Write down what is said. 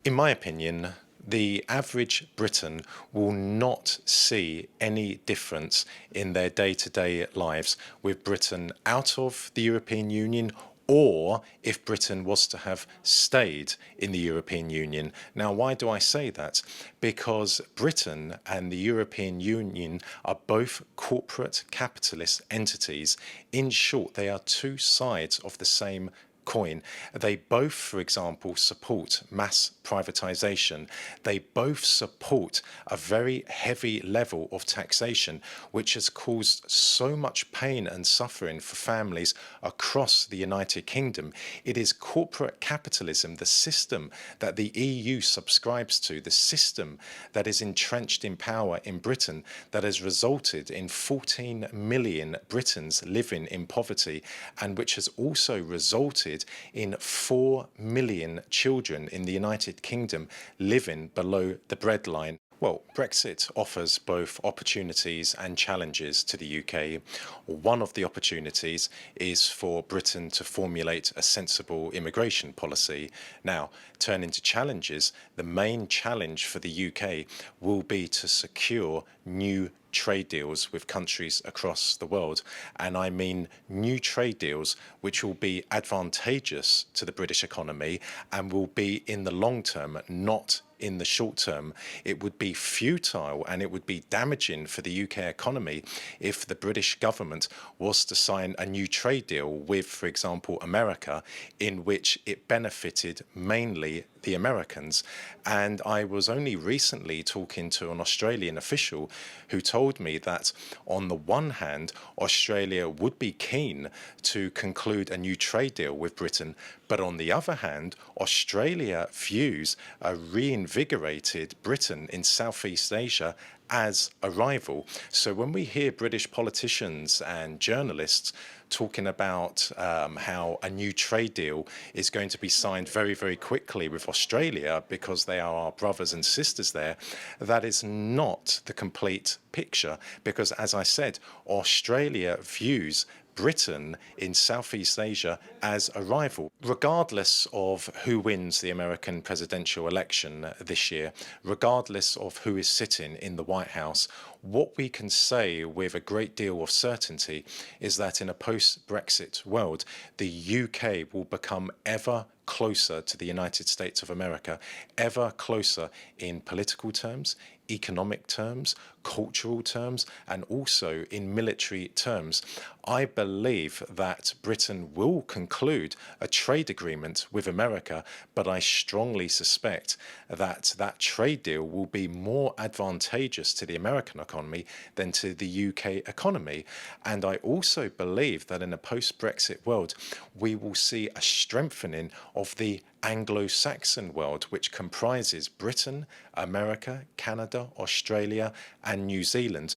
In my opinion, the average Briton will not see any difference in their day-to-day lives with Britain out of the European Union or if Britain was to have stayed in the European Union. Now, why do I say that? Because Britain and the European Union are both corporate capitalist entities. In short, they are two sides of the same coin. They both, for example, support mass privatization. They both support a very heavy level of taxation, which has caused so much pain and suffering for families across the United Kingdom. It is corporate capitalism, the system that the EU subscribes to, the system that is entrenched in power in Britain, that has resulted in 14 million Britons living in poverty, and which has also resulted in 4 million children in the United Kingdom living below the breadline. Well, Brexit offers both opportunities and challenges to the UK. One of the opportunities is for Britain to formulate a sensible immigration policy. Now, turning to challenges, the main challenge for the UK will be to secure new trade deals with countries across the world. And I mean new trade deals which will be advantageous to the British economy and will be in the long term, not in the short term. It would be futile and it would be damaging for the UK economy if the British government was to sign a new trade deal with, for example, America, in which it benefited mainly the Americans. And I was only recently talking to an Australian official who told me that on the one hand, Australia would be keen to conclude a new trade deal with Britain, but on the other hand, Australia views a reinvigorated Britain in Southeast Asia as a rival. So when we hear British politicians and journalists talking about how a new trade deal is going to be signed very, very quickly with Australia because they are our brothers and sisters there, that is not the complete picture. Because as I said, Australia views Britain in Southeast Asia as a rival. Regardless of who wins the American presidential election this year, regardless of who is sitting in the White House, what we can say with a great deal of certainty is that in a post-Brexit world, the UK will become ever closer to the United States of America, ever closer in political terms, economic terms, cultural terms, and also in military terms. I believe that Britain will conclude a trade agreement with America, but I strongly suspect that that trade deal will be more advantageous to the American economy than to the UK economy. And I also believe that in a post-Brexit world, we will see a strengthening of the Anglo-Saxon world, which comprises Britain, America, Canada, Australia, and New Zealand.